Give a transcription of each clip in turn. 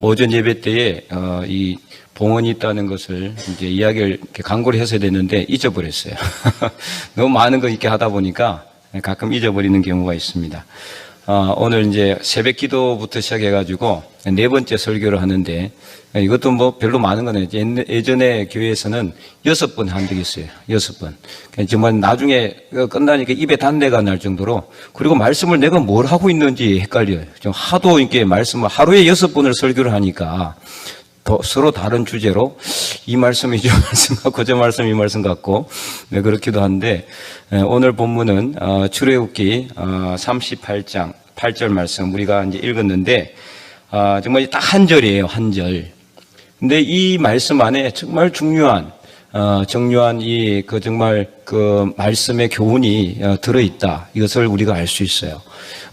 오전 예배 때에 이 봉헌이 있다는 것을 이제 이야기를 이렇게 강구를 해서 됐는데 잊어버렸어요. 너무 많은 거 있게 하다 보니까 가끔 잊어버리는 경우가 있습니다. 오늘 이제 새벽 기도부터 시작해가지고 네 번째 설교를 하는데 이것도 뭐 별로 많은 거는 예전에 교회에서는 6번 한 적이 있어요. 6번. 정말 나중에 끝나니까 입에 단내가 날 정도로, 그리고 말씀을 내가 뭘 하고 있는지 헷갈려요. 좀 하도 이렇게 말씀을 하루에 6번을 설교를 하니까 서로 다른 주제로 이 말씀이 저 말씀 같고 저 말씀 이 말씀 같고 그렇기도 한데, 오늘 본문은 출애굽기 38장 8절 말씀 우리가 이제 읽었는데 정말 딱 한 절이에요. 한 절. 근데 이 말씀 안에 정말 중요한 정교한 정말 그 말씀의 교훈이 들어있다. 이것을 우리가 알 수 있어요.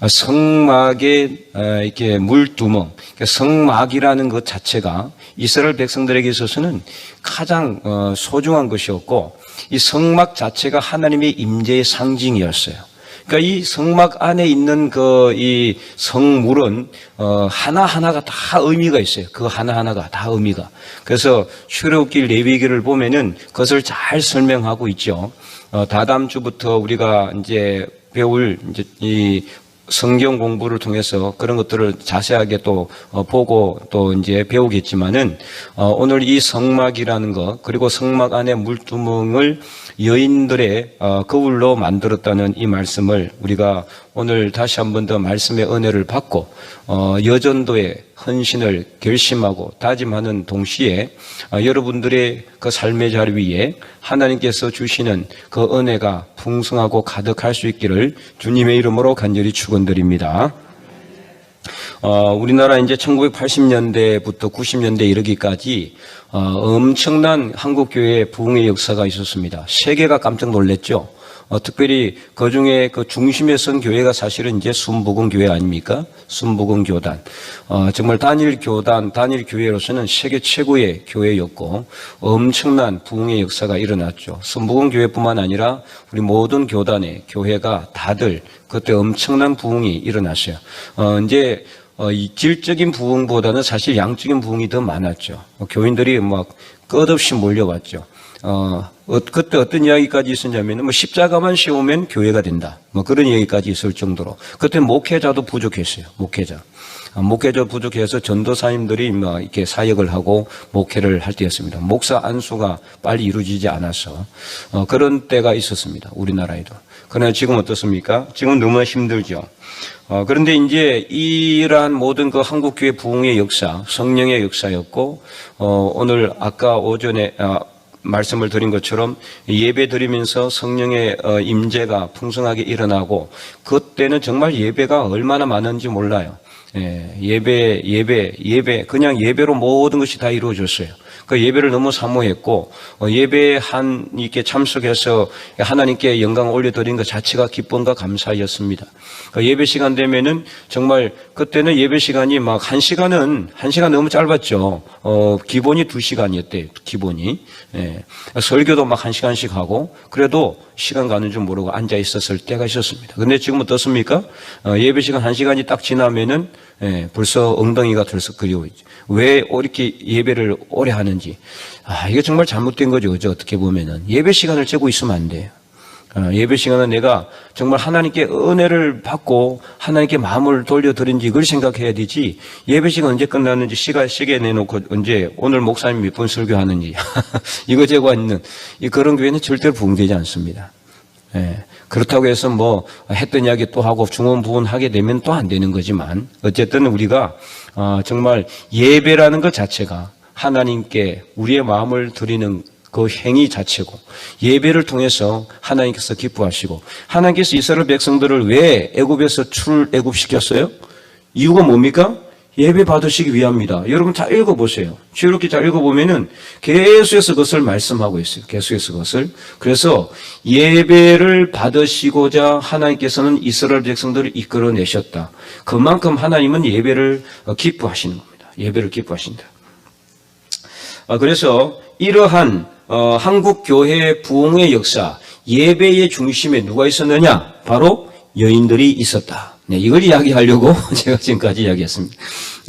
성막의 이렇게 물두멍, 성막이라는 것 자체가 이스라엘 백성들에게 있어서는 가장 소중한 것이었고, 이 성막 자체가 하나님의 임재의 상징이었어요. 그러니까 이 성막 안에 있는 이 성물은 하나하나가 다 의미가 있어요. 그 하나하나가 다 의미가. 그래서 출애굽기 레위기를 보면은 그것을 잘 설명하고 있죠. 다다음 주부터 우리가 이제 배울 이 성경 공부를 통해서 그런 것들을 자세하게 또 보고 또 이제 배우겠지만은, 오늘 이 성막이라는 것, 그리고 성막 안에 물두멍을 여인들의 거울로 만들었다는 이 말씀을 우리가 오늘 다시 한 번 더 말씀의 은혜를 받고 여전도의 헌신을 결심하고 다짐하는 동시에 여러분들의 그 삶의 자리 위에 하나님께서 주시는 그 은혜가 풍성하고 가득할 수 있기를 주님의 이름으로 간절히 축원드립니다. 우리나라 이제 1980년대부터 90년대 이르기까지 엄청난 한국교회의 부흥의 역사가 있었습니다. 세계가 깜짝 놀랐죠. 특별히 그 중에 그 중심에 선 교회가 사실은 이제 순복음교회 아닙니까? 순복음교단. 정말 단일 교회로서는 세계 최고의 교회였고, 엄청난 부흥의 역사가 일어났죠. 순복음교회뿐만 아니라 우리 모든 교회가 다들 그때 엄청난 부흥이 일어났어요. 이제 이 질적인 부흥보다는 사실 양적인 부흥이 더 많았죠. 교인들이 막 끝없이 몰려왔죠. 그때 어떤 이야기까지 있었냐면, 십자가만 씌우면 교회가 된다. 그런 이야기까지 있을 정도로. 그때 목회자도 부족했어요. 목회자 부족해서 전도사님들이 이렇게 사역을 하고 목회를 할 때였습니다. 목사 안수가 빨리 이루어지지 않아서 그런 때가 있었습니다. 우리나라에도. 그러나 지금 어떻습니까? 지금 너무 힘들죠. 그런데 이제 이러한 모든 그 한국교회 부흥의 역사, 성령의 역사였고, 오늘 아까 오전에 말씀을 드린 것처럼 예배 드리면서 성령의 임재가 풍성하게 일어나고, 그때는 정말 예배가 얼마나 많은지 몰라요. 예배, 그냥 예배로 모든 것이 다 이루어졌어요. 그 예배를 너무 사모했고, 예배에 이렇게 참석해서 하나님께 영광을 올려드린 것 자체가 기쁨과 감사였습니다. 그 예배 시간 되면은 정말 그때는 예배 시간이 막 1시간 너무 짧았죠. 기본이 2시간이었대요. 기본이. 설교도 막 1시간씩 하고, 그래도 시간 가는 줄 모르고 앉아 있었을 때가 있었습니다. 근데 지금 어떻습니까? 예배 시간 1시간이 딱 지나면은 벌써 엉덩이가 들썩거리죠. 왜 이렇게 예배를 오래 하는지. 이게 정말 잘못된 거죠. 그죠? 어떻게 보면은. 예배 시간을 재고 있으면 안 돼요. 예배 시간은 내가 정말 하나님께 은혜를 받고 하나님께 마음을 돌려드린지 이걸 생각해야 되지, 예배 시간 언제 끝나는지 시계 내놓고 언제 오늘 목사님 몇 분 설교하는지 이거 재고 있는 그런 교회는 절대로 부흥되지 않습니다. 그렇다고 해서 했던 이야기 또 하고 중언부언 하게 되면 또 안 되는 거지만, 어쨌든 우리가 정말 예배라는 것 자체가 하나님께 우리의 마음을 드리는 그 행위 자체고, 예배를 통해서 하나님께서 기뻐하시고, 하나님께서 이스라엘 백성들을 왜 애굽에서 출애굽시켰어요? 이유가 뭡니까? 예배 받으시기 위함입니다. 여러분 다 읽어보세요. 이렇게 잘 읽어보면은 계속해서 그것을 말씀하고 있어요. 계속해서 그것을. 그래서 예배를 받으시고자 하나님께서는 이스라엘 백성들을 이끌어내셨다. 그만큼 하나님은 예배를 기뻐하시는 겁니다. 예배를 기뻐하신다. 그래서 이러한 한국 교회의 부흥의 역사, 예배의 중심에 누가 있었느냐? 바로 여인들이 있었다. 이걸 이야기하려고 제가 지금까지 이야기했습니다.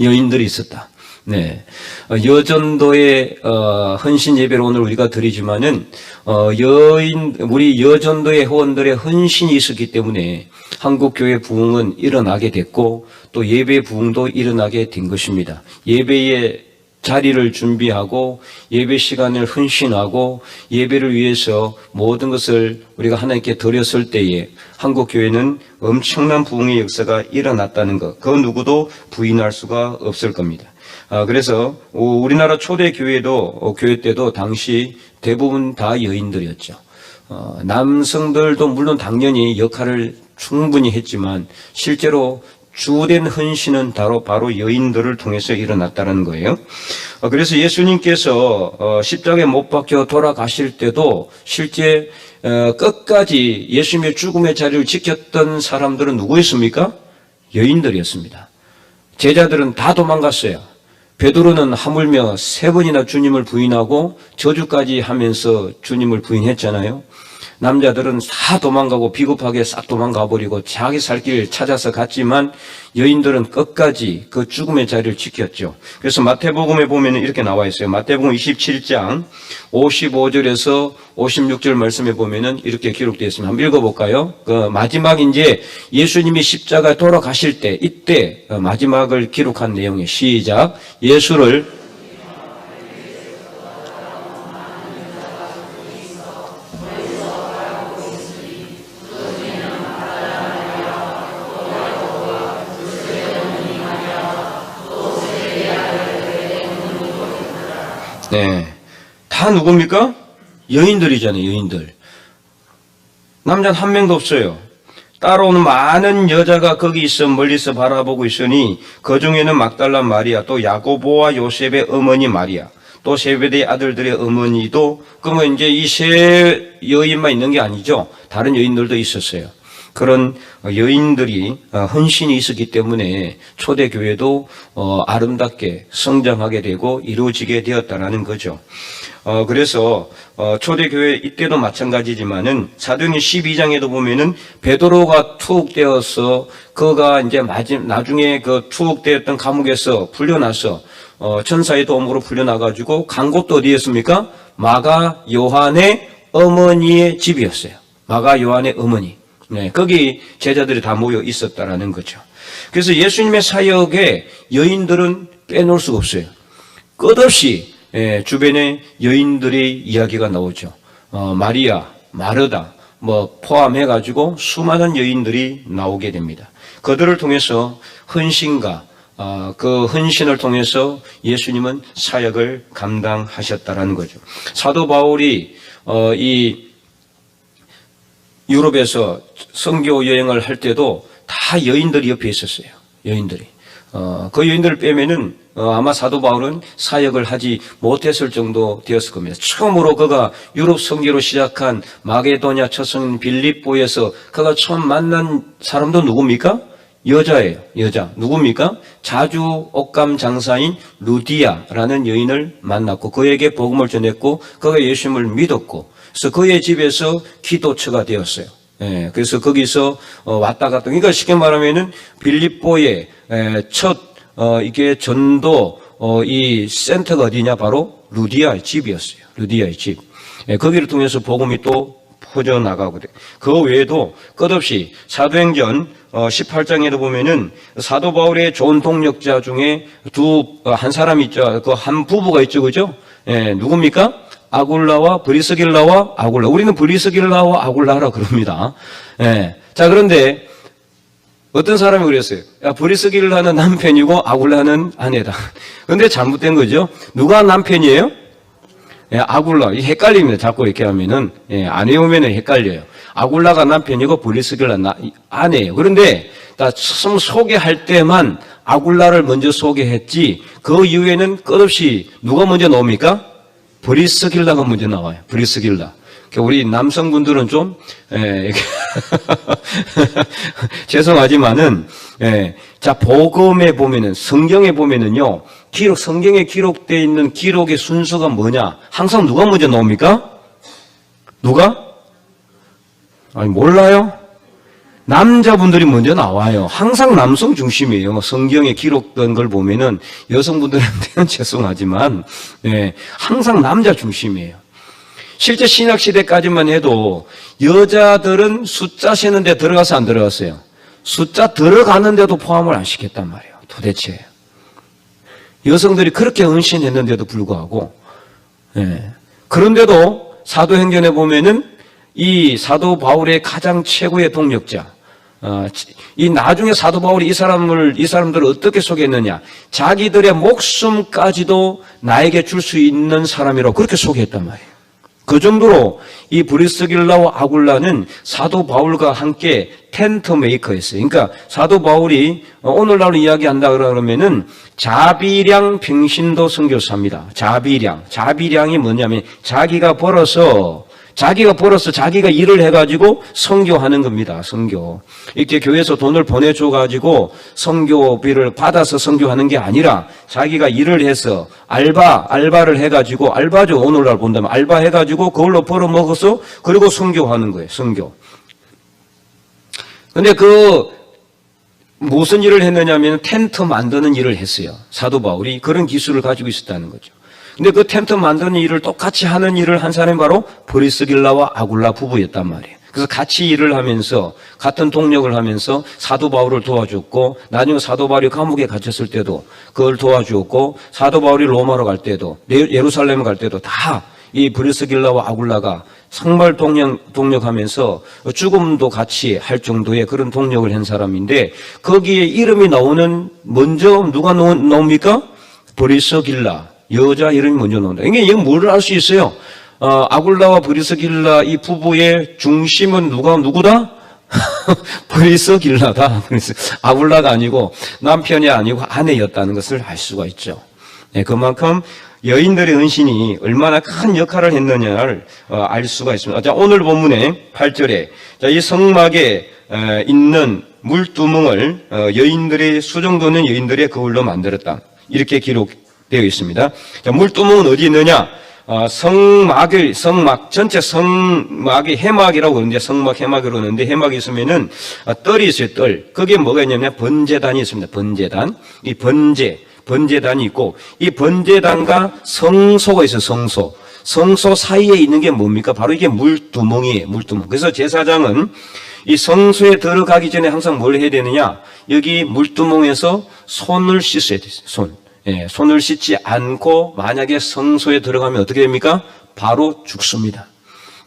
여인들이 있었다. 네. 여전도의, 헌신 예배를 오늘 우리가 드리지만은, 우리 여전도의 회원들의 헌신이 있었기 때문에 한국교회 부흥은 일어나게 됐고, 또 예배 부흥도 일어나게 된 것입니다. 예배의 자리를 준비하고, 예배 시간을 헌신하고, 예배를 위해서 모든 것을 우리가 하나님께 드렸을 때에 한국교회는 엄청난 부흥의 역사가 일어났다는 것, 그 누구도 부인할 수가 없을 겁니다. 그래서 우리나라 초대 교회도 교회 때도 당시 대부분 다 여인들이었죠. 남성들도 물론 당연히 역할을 충분히 했지만 실제로 주된 헌신은 바로 여인들을 통해서 일어났다는 거예요. 그래서 예수님께서 십자가에 못 박혀 돌아가실 때도 실제 끝까지 예수님의 죽음의 자리를 지켰던 사람들은 누구였습니까? 여인들이었습니다. 제자들은 다 도망갔어요. 베드로는 하물며 3번이나 주님을 부인하고 저주까지 하면서 주님을 부인했잖아요. 남자들은 다 도망가고 비겁하게 싹 도망가버리고 자기 살 길 찾아서 갔지만 여인들은 끝까지 그 죽음의 자리를 지켰죠. 그래서 마태복음에 보면 이렇게 나와 있어요. 마태복음 27장 55절에서 56절 말씀에 보면은 이렇게 기록되어 있습니다. 한번 읽어볼까요? 그 마지막 이제 예수님이 십자가에 돌아가실 때 이때 마지막을 기록한 내용이에요. 시작. 예수를 네, 다 누굽니까? 여인들이잖아요. 여인들. 남자는 한 명도 없어요. 따라오는 많은 여자가 거기 있어 멀리서 바라보고 있으니 그 중에는 막달라 마리아, 또 야고보와 요셉의 어머니 마리아, 또 세베대의 아들들의 어머니도, 그러면 이제 이 세 여인만 있는 게 아니죠. 다른 여인들도 있었어요. 그런 여인들이 헌신이 있었기 때문에 초대교회도 아름답게 성장하게 되고 이루어지게 되었다는 거죠. 그래서 초대교회 이때도 마찬가지지만은 사도행전 12장에도 보면은 베드로가 투옥되어서 그가 이제 나중에 그 투옥되었던 감옥에서 풀려나서 천사의 도움으로 풀려나가지고 간 곳도 어디였습니까? 마가 요한의 어머니의 집이었어요. 마가 요한의 어머니. 네, 거기 제자들이 다 모여 있었다라는 거죠. 그래서 예수님의 사역에 여인들은 빼놓을 수가 없어요. 끝없이 주변에 여인들의 이야기가 나오죠. 마리아, 마르다 포함해가지고 수많은 여인들이 나오게 됩니다. 그들을 통해서 헌신과 그 헌신을 통해서 예수님은 사역을 감당하셨다라는 거죠. 사도 바울이 이 유럽에서 선교 여행을 할 때도 다 여인들이 옆에 있었어요. 여인들이. 그 여인들을 빼면은 아마 사도 바울은 사역을 하지 못했을 정도 되었을 겁니다. 처음으로 그가 유럽 선교로 시작한 마게도냐 초성 빌립보에서 그가 처음 만난 사람도 누굽니까? 여자예요. 여자. 누굽니까? 자주 옷감 장사인 루디아라는 여인을 만났고 그에게 복음을 전했고 그가 예수님을 믿었고 그래서 그의 집에서 기도처가 되었어요. 예, 그래서 거기서 왔다 갔다. 그러니까 쉽게 말하면은 빌립보의 첫 이게 전도 이 센터가 어디냐? 바로 루디아의 집이었어요. 루디아의 집. 예, 거기를 통해서 복음이 또 퍼져나가고 돼. 그 외에도 끝없이 사도행전 18장에도 보면은 사도 바울의 좋은 동력자 중에 한 사람이 있죠. 그 한 부부가 있죠. 그죠? 예, 누굽니까? 아굴라와 브리스길라와 아굴라. 우리는 브리스길라와 아굴라라 그럽니다. 예. 자, 그런데 어떤 사람이 그랬어요. 야, 브리스길라는 남편이고 아굴라는 아내다. 그런데 잘못된 거죠. 누가 남편이에요? 예, 아굴라. 이 헷갈립니다. 자꾸 이렇게 하면은 안 외우면은 헷갈려요. 아굴라가 남편이고 브리스길라 아내예요. 그런데 나 처음 소개할 때만 아굴라를 먼저 소개했지. 그 이후에는 끝없이 누가 먼저 나옵니까? 브리스길라가 먼저 나와요. 브리스길라. 우리 남성분들은 좀 죄송하지만은 자 복음에 보면은 성경에 보면은요 성경에 기록되어 있는 기록의 순서가 뭐냐? 항상 누가 먼저 나옵니까? 누가? 아니 몰라요? 남자분들이 먼저 나와요. 항상 남성 중심이에요. 성경에 기록된 걸 보면은 여성분들한테는 죄송하지만, 네, 항상 남자 중심이에요. 실제 신약 시대까지만 해도 여자들은 숫자 세는 데 들어가서 안 들어갔어요. 숫자 들어가는데도 포함을 안 시켰단 말이에요. 도대체. 여성들이 그렇게 헌신했는데도 불구하고, 네. 그런데도 사도행전에 보면은 이 사도 바울의 가장 최고의 동력자, 이 나중에 사도 바울이 이 사람들을 어떻게 소개했느냐? 자기들의 목숨까지도 나에게 줄 수 있는 사람이라고 그렇게 소개했단 말이에요. 그 정도로 이 브리스길라와 아굴라는 사도 바울과 함께 텐트 메이커였어요. 그러니까 사도 바울이 오늘날로 이야기한다 그러면은 자비량 평신도 선교사입니다. 자비량이 뭐냐면 자기가 벌어서 자기가 일을 해가지고 선교하는 겁니다. 선교. 이렇게 교회에서 돈을 보내줘가지고 선교비를 받아서 선교하는 게 아니라 자기가 일을 해서 알바를 해가지고, 알바죠. 오늘날 본다면 알바 해가지고 그걸로 벌어먹어서 그리고 선교하는 거예요. 선교. 근데 무슨 일을 했느냐면 텐트 만드는 일을 했어요. 사도 바울이 그런 기술을 가지고 있었다는 거죠. 근데 그 텐트 만드는 일을 똑같이 하는 일을 한 사람이 바로 브리스길라와 아굴라 부부였단 말이에요. 그래서 같이 일을 하면서 같은 동력을 하면서 사도 바울을 도와줬고, 나중에 사도 바울이 감옥에 갇혔을 때도 그걸 도와주었고, 사도 바울이 로마로 갈 때도, 예루살렘 갈 때도 다 이 브리스길라와 아굴라가 정말 동력하면서 죽음도 같이 할 정도의 그런 동력을 한 사람인데, 거기에 이름이 나오는, 먼저 누가 나옵니까? 브리스길라. 여자 이름이 먼저 나온다. 이게 뭐를 알 수 있어요? 아굴라와 브리스길라 이 부부의 중심은 누구다? 브리스길라다. 아굴라가 아니고 남편이 아니고 아내였다는 것을 알 수가 있죠. 네, 그만큼 여인들의 헌신이 얼마나 큰 역할을 했느냐를 알 수가 있습니다. 자, 오늘 본문의 8절에 이 성막에 있는 물두멍을 수정도는 여인들의 거울로 만들었다. 이렇게 기록되어 있습니다. 자, 물두멍은 어디 있느냐? 전체 성막이 해막이라고 그러는데, 해막이라고 그러는데, 해막이 있으면은 뜰이 있어요, 뜰. 거기에 뭐가 있냐면 번제단이 있습니다. 번제단. 이 번제단이 있고, 이 번제단과 성소가 있어요, 성소. 성소 사이에 있는 게 뭡니까? 바로 이게 물두멍이에요, 물두멍. 그래서 제사장은 이 성소에 들어가기 전에 항상 뭘 해야 되느냐? 여기 물두멍에서 손을 씻어야 돼요, 손을 씻지 않고 만약에 성소에 들어가면 어떻게 됩니까? 바로 죽습니다.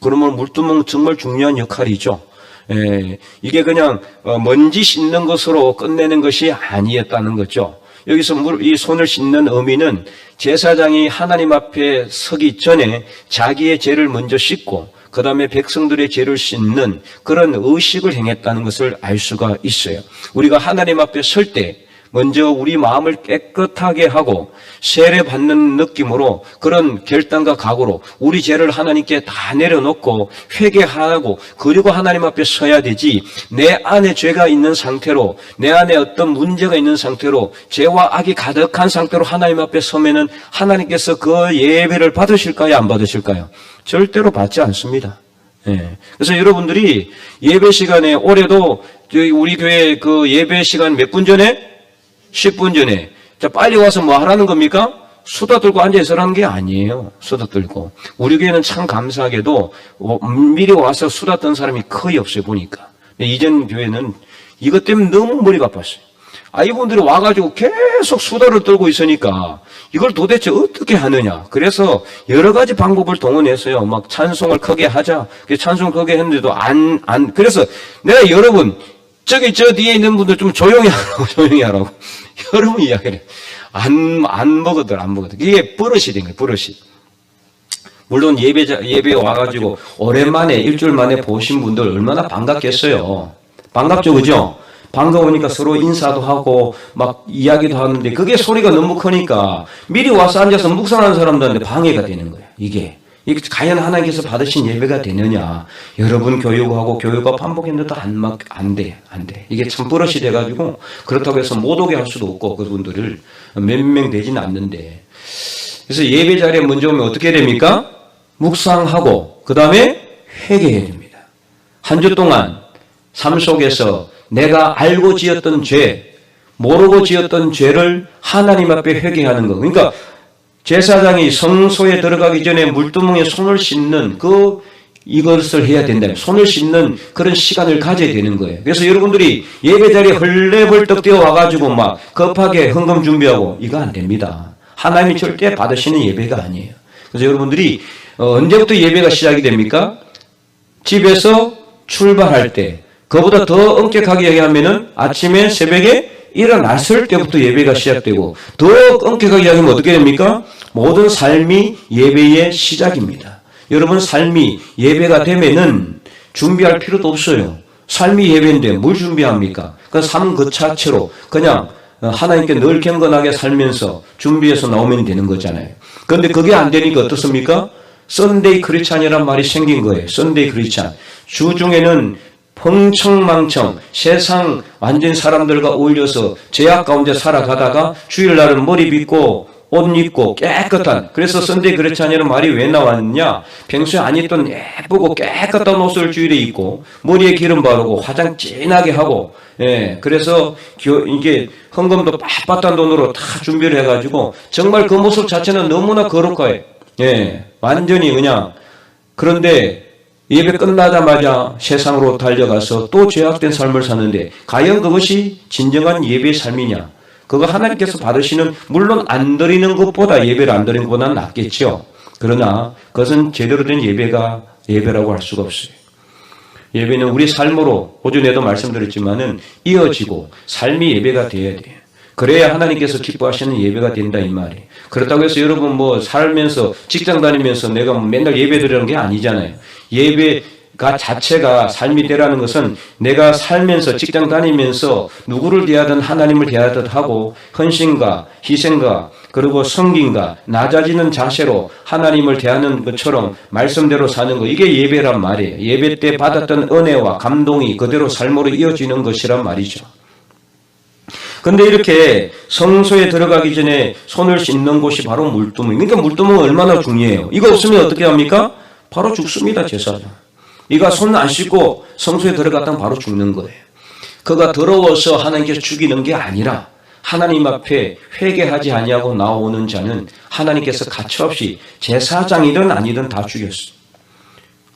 그러면 물두멍 정말 중요한 역할이죠. 이게 그냥 먼지 씻는 것으로 끝내는 것이 아니었다는 거죠. 여기서 이 손을 씻는 의미는 제사장이 하나님 앞에 서기 전에 자기의 죄를 먼저 씻고 그 다음에 백성들의 죄를 씻는 그런 의식을 행했다는 것을 알 수가 있어요. 우리가 하나님 앞에 설 때 먼저 우리 마음을 깨끗하게 하고 세례받는 느낌으로 그런 결단과 각오로 우리 죄를 하나님께 다 내려놓고 회개하고 그리고 하나님 앞에 서야 되지, 내 안에 죄가 있는 상태로, 내 안에 어떤 문제가 있는 상태로, 죄와 악이 가득한 상태로 하나님 앞에 서면은 하나님께서 그 예배를 받으실까요? 안 받으실까요? 절대로 받지 않습니다. 그래서 여러분들이 예배 시간에, 올해도 우리 교회 그 예배 시간 몇 분 전에? 10분 전에. 자, 빨리 와서 뭐 하라는 겁니까? 수다 떨고 앉아있으라는 게 아니에요. 수다 떨고. 우리 교회는 참 감사하게도 미리 와서 수다 떤 사람이 거의 없어요, 보니까. 이전 교회는 이것 때문에 너무 머리가 아팠어요. 이분들이 와가지고 계속 수다를 떨고 있으니까 이걸 도대체 어떻게 하느냐. 그래서 여러 가지 방법을 동원했어요. 막 찬송을 크게 하자. 찬송을 크게 했는데도 그래서 내가 여러분, 저 뒤에 있는 분들 좀 조용히 하라고. 여러분 이야기를 해. 안 먹어들. 이게 버릇이 된 거예요, 버릇이. 물론 예배에 와가지고 오랜만에, 일주일 만에 보신 분들 얼마나 반갑겠어요. 반갑죠, 그죠? 반가우니까 서로 인사도 하고, 막 이야기도 하는데, 그게 소리가 너무 크니까, 미리 와서 앉아서 묵상하는 사람들한테 방해가 되는 거예요, 이게 과연 하나님께서 받으신 예배가 되느냐. 여러분 교육하고 교육과 반복했는데도 안 돼. 이게 참 버릇이 돼가지고 그렇다고 해서 못 오게 할 수도 없고 그분들을 몇 명 되지는 않는데. 그래서 예배 자리에 먼저 오면 어떻게 됩니까? 묵상하고 그 다음에 회개해야 됩니다. 한 주 동안 삶 속에서 내가 알고 지었던 죄, 모르고 지었던 죄를 하나님 앞에 회개하는 거. 그러니까 제사장이 성소에 들어가기 전에 물두멍에 손을 씻는 이것을 해야 된다면 손을 씻는 그런 시간을 가져야 되는 거예요. 그래서 여러분들이 예배 자리에 헐레벌떡 뛰어 와가지고 막 급하게 헌금 준비하고 이거 안 됩니다. 하나님이 절대 받으시는 예배가 아니에요. 그래서 여러분들이 언제부터 예배가 시작이 됩니까? 집에서 출발할 때, 그보다 더 엄격하게 얘기하면은 아침에 새벽에 일어났을 때부터 예배가 시작되고, 더 엄격하게 얘기하면 어떻게 됩니까? 모든 삶이 예배의 시작입니다. 여러분 삶이 예배가 되면은 준비할 필요도 없어요. 삶이 예배인데 뭘 준비합니까? 그 삶 그 자체로 그냥 하나님께 늘 경건하게 살면서 준비해서 나오면 되는 거잖아요. 그런데 그게 안 되니까 어떻습니까? 썬데이 크리스찬이란 말이 생긴 거예요. 썬데이 크리스찬. 주중에는 펑청망청 세상 완전 사람들과 어울려서 죄악 가운데 살아가다가 주일날은 머리 빗고 옷 입고 깨끗한, 그래서 썬데이 크리스찬이라는 말이 왜 나왔느냐? 평소에 안 입던 예쁘고 깨끗한 옷을 주일에 입고 머리에 기름 바르고 화장 진하게 하고, 그래서 이게 헌금도 빳빳한 돈으로 다 준비를 해가지고 정말 그 모습 자체는 너무나 거룩해요. 완전히 그냥. 그런데 예배 끝나자마자 세상으로 달려가서 또 죄악된 삶을 사는데 과연 그것이 진정한 예배의 삶이냐? 그거 하나님께서 받으시는, 물론 안 드리는 것보다 예배를 안 드리는 것보다는 낫겠죠. 그러나 그것은 제대로 된 예배라고 할 수가 없어요. 예배는 우리 삶으로 오전에도 말씀드렸지만은 이어지고 삶이 예배가 돼야 돼요. 그래야 하나님께서 기뻐하시는 예배가 된다 이 말이에요. 그렇다고 해서 여러분 뭐 살면서 직장 다니면서 내가 맨날 예배 드리는 게 아니잖아요. 예배가 자체가 삶이 되라는 것은 내가 살면서 직장 다니면서 누구를 대하든 하나님을 대하듯 하고 헌신과 희생과 그리고 성김과 낮아지는 자세로 하나님을 대하는 것처럼 말씀대로 사는 거, 이게 예배란 말이에요. 예배 때 받았던 은혜와 감동이 그대로 삶으로 이어지는 것이란 말이죠. 근데 이렇게 성소에 들어가기 전에 손을 씻는 곳이 바로 물두멍. 그러니까 물두멍은 얼마나 중요해요. 이거 없으면 어떻게 합니까? 바로 죽습니다, 제사장. 이가 손 안 씻고 성소에 들어갔다면 바로 죽는 거예요. 그가 더러워서 하나님께서 죽이는 게 아니라 하나님 앞에 회개하지 아니하고 나오는 자는 하나님께서 가차없이 제사장이든 아니든 다 죽였어요.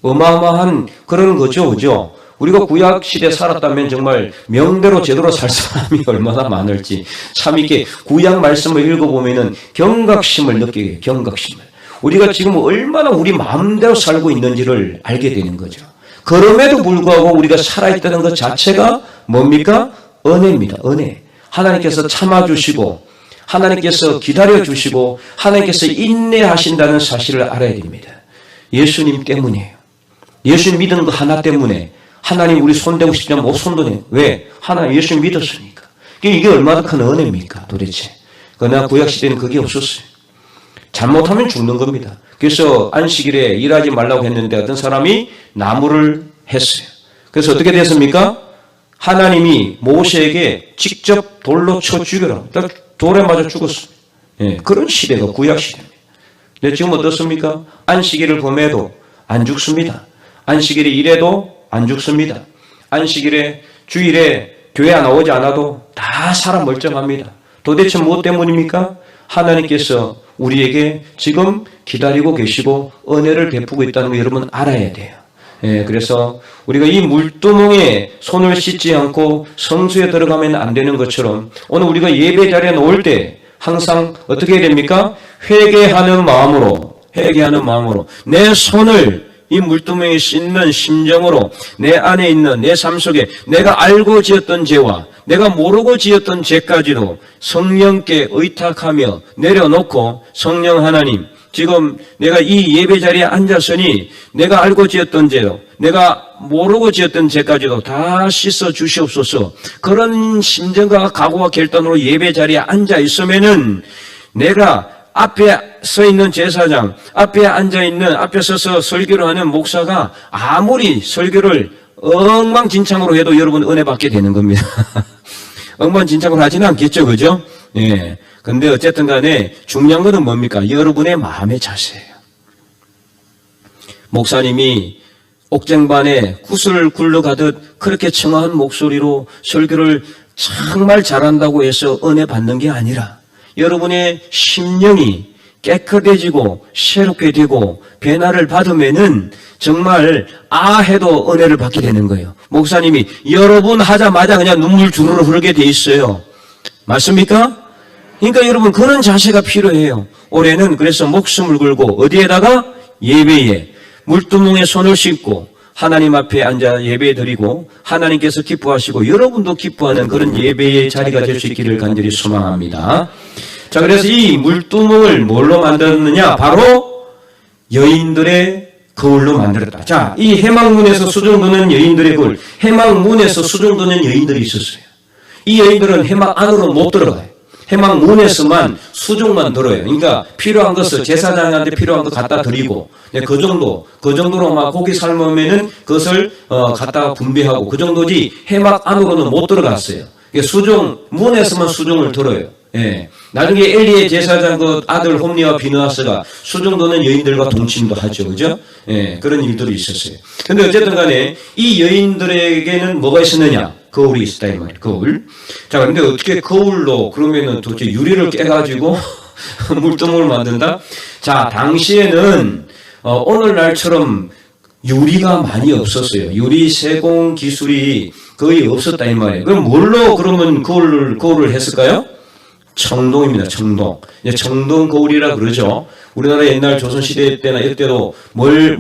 어마어마한 그런 거죠, 그죠? 우리가 구약시대에 살았다면 정말 명대로 제대로 살 사람이 얼마나 많을지, 참 이렇게 구약 말씀을 읽어보면은 경각심을 느끼게 해요. 경각심을. 우리가 지금 얼마나 우리 마음대로 살고 있는지를 알게 되는 거죠. 그럼에도 불구하고 우리가 살아있다는 것 자체가 뭡니까? 은혜입니다. 은혜. 하나님께서 참아주시고 하나님께서 기다려주시고 하나님께서 인내하신다는 사실을 알아야 됩니다. 예수님 때문이에요. 예수님 믿은 거 하나 때문에 하나님 우리 손대고 싶지만 못 손대네요. 왜? 하나님 예수님 믿었으니까. 이게 얼마나 큰 은혜입니까 도대체. 그러나 구약시대는 그게 없었어요. 잘못하면 죽는 겁니다. 그래서 안식일에 일하지 말라고 했는데 어떤 사람이 나무를 했어요. 그래서 어떻게 됐습니까? 하나님이 모세에게 직접 돌로 쳐 죽여라. 돌에 맞아 죽었어요. 그런 시대가 구약시대입니다. 근데 지금 어떻습니까? 안식일을 범해도 안 죽습니다. 안식일에 일해도 안 죽습니다. 안식일에 주일에 교회 안 나오지 않아도 다 살아 멀쩡합니다. 도대체 무엇 때문입니까? 하나님께서 우리에게 지금 기다리고 계시고 은혜를 베푸고 있다는 거 여러분 알아야 돼요. 그래서 우리가 이 물두멍에 손을 씻지 않고 성수에 들어가면 안 되는 것처럼 오늘 우리가 예배 자리에 놓을 때 항상 어떻게 해야 됩니까? 회개하는 마음으로 내 손을 이 물두멍에 씻는 심정으로 내 안에 있는 내 삶 속에 내가 알고 지었던 죄와 내가 모르고 지었던 죄까지도 성령께 의탁하며 내려놓고, 성령 하나님, 지금 내가 이 예배 자리에 앉았으니 내가 알고 지었던 죄도 내가 모르고 지었던 죄까지도 다 씻어 주시옵소서. 그런 심정과 각오와 결단으로 예배 자리에 앉아 있으면은 내가 앞에 서 있는 제사장, 앞에 앉아 있는, 앞에 서서 설교를 하는 목사가 아무리 설교를 엉망진창으로 해도 여러분 은혜 받게 되는 겁니다. 엉망진창으로 하지는 않겠죠, 그죠? 근데 어쨌든 간에 중요한 것은 뭡니까? 여러분의 마음의 자세예요. 목사님이 옥쟁반에 구슬 굴러가듯 그렇게 청아한 목소리로 설교를 정말 잘한다고 해서 은혜 받는 게 아니라 여러분의 심령이 깨끗해지고 새롭게 되고 변화를 받으면은 정말 해도 은혜를 받게 되는 거예요. 목사님이 여러분 하자마자 그냥 눈물 주르르 흐르게 돼 있어요. 맞습니까? 그러니까 여러분 그런 자세가 필요해요. 올해는 그래서 목숨을 걸고 어디에다가 예배에 물두멍에 손을 씻고 하나님 앞에 앉아 예배 드리고 하나님께서 기뻐하시고 여러분도 기뻐하는 그런 예배의 자리가 될 수 있기를 간절히 소망합니다. 자, 그래서 이 물두멍을 뭘로 만들었느냐? 바로 여인들의 거울로 만들었다. 자, 이 해망문에서 수종드는 여인들의 거울, 해망문에서 수종드는 여인들이 있었어요. 이 여인들은 해망 안으로 못 들어가요. 해망문에서만 수종만 들어요. 그러니까 필요한 것을 제사장한테 필요한 거 갖다 드리고 그 정도로만 고기 삶으면은 그것을 갖다가 분배하고 그 정도지 해막 안으로는 못 들어갔어요. 수종 문에서만 수종을 들어요. 예. 나중에 엘리의 제사장 그 아들 홈리와 비느하스가 수종도는 여인들과 동침도 하죠, 그죠? 예, 그런 일들이 있었어요. 근데 어쨌든 간에 이 여인들에게는 뭐가 있었느냐? 거울이 있었다 이 말이에요. 거울. 자, 그런데 어떻게 거울로 그러면은 도대체 유리를 깨가지고 물두멍을 만든다? 자, 당시에는 오늘날처럼 유리가 많이 없었어요. 유리 세공 기술이 거의 없었다 이 말이에요. 그럼 뭘로 그러면 거울을 했을까요? 청동입니다. 청동. 청동 거울이라 그러죠. 우리나라 옛날 조선시대 때나 이때도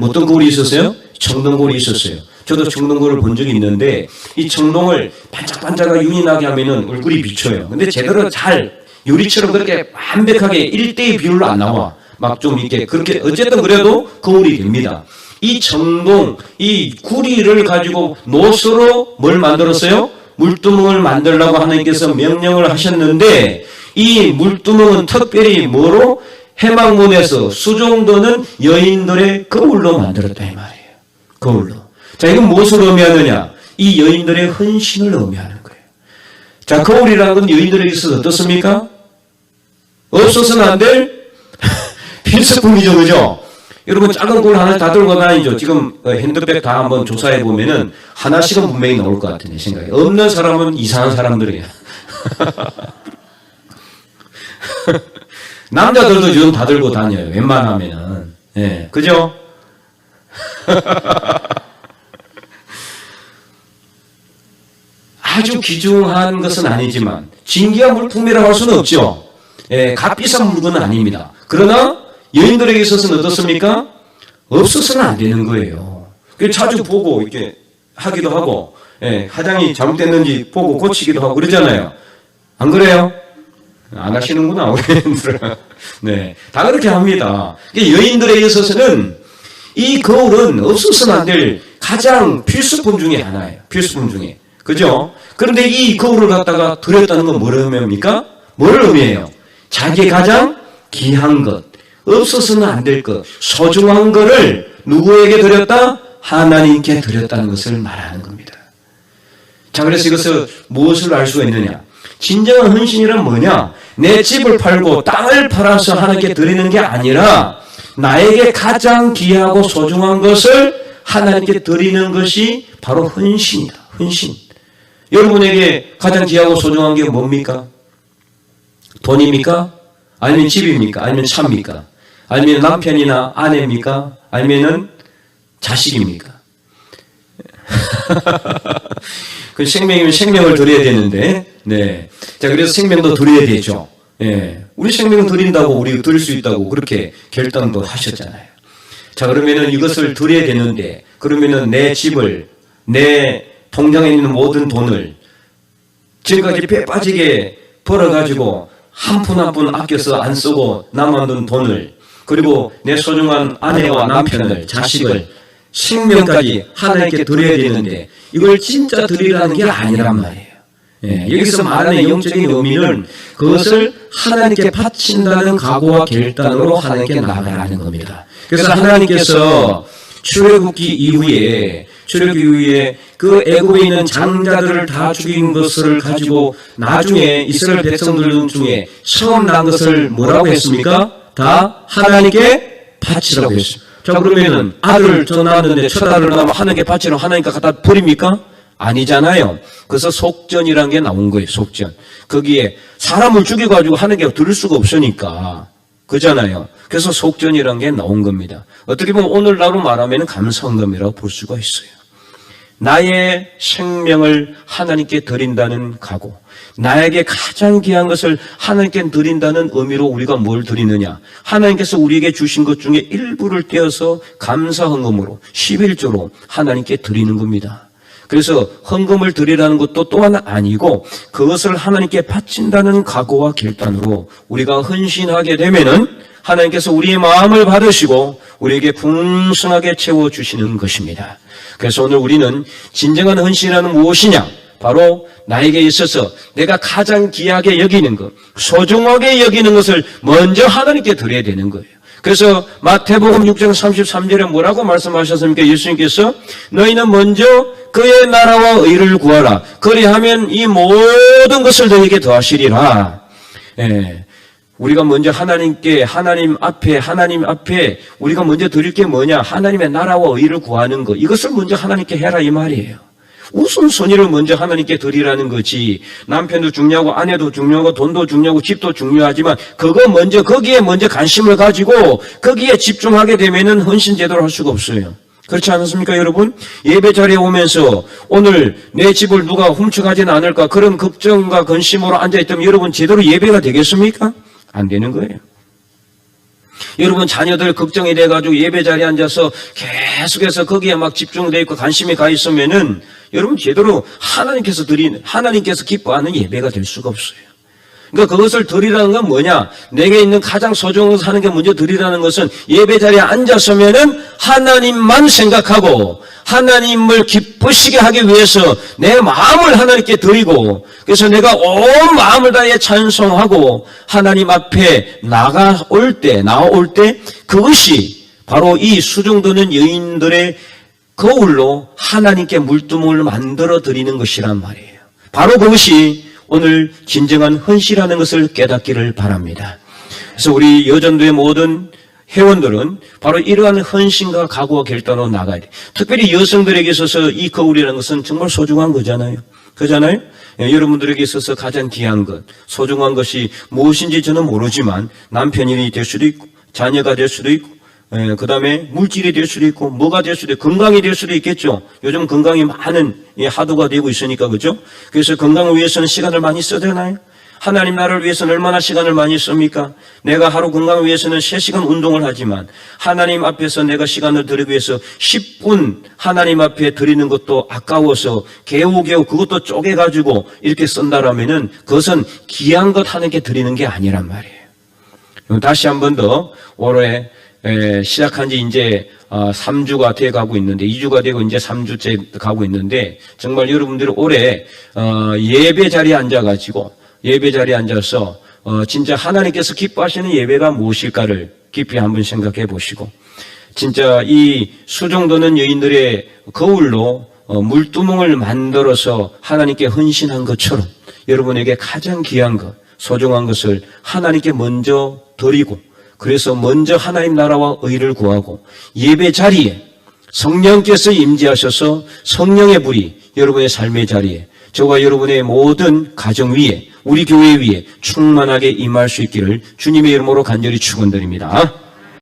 어떤 거울이 있었어요? 청동 거울이 있었어요. 저도 청동 거울을 본 적이 있는데 이 청동을 반짝반짝하게 윤이 나게 하면은 얼굴이 비쳐요. 근데 제대로 잘 유리처럼 그렇게 완벽하게 1대2 비율로 안 나와. 막 좀 이렇게 그렇게 어쨌든 그래도 거울이 됩니다. 이 청동, 이 구리를 가지고 노스로 뭘 만들었어요? 물두멍을 만들라고 하나님께서 명령을 하셨는데 이 물두멍은 특별히 뭐로? 해망문에서 수종도는 여인들의 거울로 만들었다 이 말이에요. 거울로. 자, 이건 무엇을 의미하느냐? 이 여인들의 헌신을 의미하는 거예요. 자, 거울이라는 건 여인들에게 있어서 어떻습니까? 없어서는 안 될 필수품이죠, 그죠? 여러분 작은 거울 하나 다 들고 다니죠. 지금 핸드백 다 한번 조사해 보면은 하나씩은 분명히 나올 것 같은 내 생각에. 없는 사람은 이상한 사람들이에요. 남자들도 요즘 다 들고 다녀요. 웬만하면은. 예, 그죠? 아주 귀중한 것은 아니지만 진귀한 물품이라고 할 수는 없죠. 예, 값비싼 물건은 아닙니다. 그러나 여인들에게 있어서는 어떻습니까? 없어서는 안 되는 거예요. 그래서 자주 보고 이렇게 하기도 하고, 예, 화장이 잘못됐는지 보고 고치기도 하고 그러잖아요. 안 그래요? 안 하시는구나, 우리 여인들은. 네, 다 그렇게 합니다. 여인들에게 있어서는 이 거울은 없어서는 안 될 가장 필수품 중에 하나예요. 필수품 중에. 그죠? 그런데 이 거울을 갖다가 드렸다는 건 뭘 의미합니까? 뭘 의미해요? 자기 가장 귀한 것, 없어서는 안 될 것, 소중한 것을 누구에게 드렸다? 하나님께 드렸다는 것을 말하는 겁니다. 자, 그래서 이것을 무엇을 알 수가 있느냐? 진정한 헌신이란 뭐냐? 내 집을 팔고 땅을 팔아서 하나님께 드리는 게 아니라 나에게 가장 귀하고 소중한 것을 하나님께 드리는 것이 바로 헌신이다. 헌신. 여러분에게 가장 귀하고 소중한 게 뭡니까? 돈입니까? 아니면 집입니까? 아니면 차입니까? 아니면 남편이나 아내입니까? 아니면은 자식입니까? 그 생명이면 생명을 드려야 되는데, 네. 자, 그래서 생명도 드려야 되죠. 예. 우리 생명을 드린다고, 우리 드릴 수 있다고 그렇게 결단도 하셨잖아요. 자, 그러면은 이것을 드려야 되는데, 그러면은 내 집을, 내 통장에 있는 모든 돈을 지금까지 배 빠지게 벌어가지고 한 푼 한 푼 아껴서 안 쓰고 남아둔 돈을, 그리고 내 소중한 아내와 남편을, 자식을, 생명까지 하나님께 드려야 되는데 이걸 진짜 드리라는 게 아니란 말이에요. 예, 여기서 말하는 영적인 의미는 그것을 하나님께 바친다는 각오와 결단으로 하나님께 나아가는 겁니다. 그래서 하나님께서 출애굽기 이후에 그 애굽에 있는 장자들을 다 죽인 것을 가지고 나중에 이스라엘 백성들 중에 처음 난 것을 뭐라고 했습니까? 다 하나님께 바치라고 했습니다. 자, 그러면은 아들을 저 낳았는데 첫 아들을 낳으면 하나님께 바치러 하나님께 갖다 버립니까? 아니잖아요. 그래서 속전이라는 게 나온 거예요. 속전. 거기에 사람을 죽여가지고 하나님께 들을 수가 없으니까. 그잖아요. 그래서 속전이라는 게 나온 겁니다. 어떻게 보면 오늘날로 말하면 감사헌금이라고 볼 수가 있어요. 나의 생명을 하나님께 드린다는 각오, 나에게 가장 귀한 것을 하나님께 드린다는 의미로 우리가 뭘 드리느냐? 하나님께서 우리에게 주신 것 중에 일부를 떼어서 감사헌금으로 11조로 하나님께 드리는 겁니다. 그래서 헌금을 드리라는 것도 또한 아니고 그것을 하나님께 바친다는 각오와 결단으로 우리가 헌신하게 되면은 하나님께서 우리의 마음을 받으시고 우리에게 풍성하게 채워주시는 것입니다. 그래서 오늘 우리는 진정한 헌신이라는 무엇이냐? 바로 나에게 있어서 내가 가장 귀하게 여기는 것, 소중하게 여기는 것을 먼저 하나님께 드려야 되는 거예요. 그래서 마태복음 6장 33절에 뭐라고 말씀하셨습니까? 예수님께서 너희는 먼저 그의 나라와 의를 구하라. 그리하면 이 모든 것을 너희에게 더하시리라. 예. 우리가 먼저 하나님 앞에 우리가 먼저 드릴 게 뭐냐? 하나님의 나라와 의를 구하는 것. 이것을 먼저 하나님께 해라 이 말이에요. 우선순위를 먼저 하나님께 드리라는 거지. 남편도 중요하고 아내도 중요하고 돈도 중요하고 집도 중요하지만 거기에 먼저 관심을 가지고 거기에 집중하게 되면은 헌신 제대로 할 수가 없어요. 그렇지 않습니까, 여러분? 예배 자리에 오면서 오늘 내 집을 누가 훔쳐가지는 않을까 그런 걱정과 근심으로 앉아있다면 여러분 제대로 예배가 되겠습니까? 안 되는 거예요. 여러분 자녀들 걱정이 돼가지고 예배 자리에 앉아서 계속해서 거기에 막 집중되어 있고 관심이 가 있으면은 여러분 제대로 하나님께서 기뻐하는 예배가 될 수가 없어요. 그러니까 그것을 드리라는 건 뭐냐? 내게 있는 가장 소중한 것을 하는 게 먼저 드리라는 것은 예배 자리에 앉았으면은 하나님만 생각하고 하나님을 기쁘시게 하기 위해서 내 마음을 하나님께 드리고 그래서 내가 온 마음을 다해 찬송하고 하나님 앞에 나올 때 그것이 바로 이 수종드는 여인들의 거울로 하나님께 물두멍을 만들어 드리는 것이란 말이에요. 바로 그것이 오늘 진정한 헌신이라는 것을 깨닫기를 바랍니다. 그래서 우리 여전도의 모든 회원들은 바로 이러한 헌신과 각오와 결단으로 나가야 돼요. 특별히 여성들에게 있어서 이 거울이라는 것은 정말 소중한 거잖아요. 그렇잖아요? 여러분들에게 있어서 가장 귀한 것, 소중한 것이 무엇인지 저는 모르지만 남편이 될 수도 있고 자녀가 될 수도 있고 그 다음에 물질이 될 수도 있고 뭐가 될 수도 있고 건강이 될 수도 있겠죠. 요즘 건강이 많은 하도가 되고 있으니까 그죠? 그래서 건강을 위해서는 시간을 많이 써야 되나요? 하나님 나라를 위해서는 얼마나 시간을 많이 씁니까? 내가 하루 건강을 위해서는 3시간 운동을 하지만 하나님 앞에서 내가 시간을 드리기 위해서 10분 하나님 앞에 드리는 것도 아까워서 겨우겨우 그것도 쪼개가지고 이렇게 쓴다라면은 그것은 귀한 것 하나님께 드리는 게 아니란 말이에요. 다시 한 번 더 올해 시작한 지 이제 3주가 돼 가고 있는데 2주가 되고 이제 3주째 가고 있는데 정말 여러분들이 올해 예배 자리에 앉아서 진짜 하나님께서 기뻐하시는 예배가 무엇일까를 깊이 한번 생각해 보시고 진짜 이 수종드는 여인들의 거울로 물두멍을 만들어서 하나님께 헌신한 것처럼 여러분에게 가장 귀한 것, 소중한 것을 하나님께 먼저 드리고 그래서 먼저 하나님 나라와 의를 구하고 예배 자리에 성령께서 임재하셔서 성령의 불이 여러분의 삶의 자리에 저와 여러분의 모든 가정 위에 우리 교회 위에 충만하게 임할 수 있기를 주님의 이름으로 간절히 축원드립니다.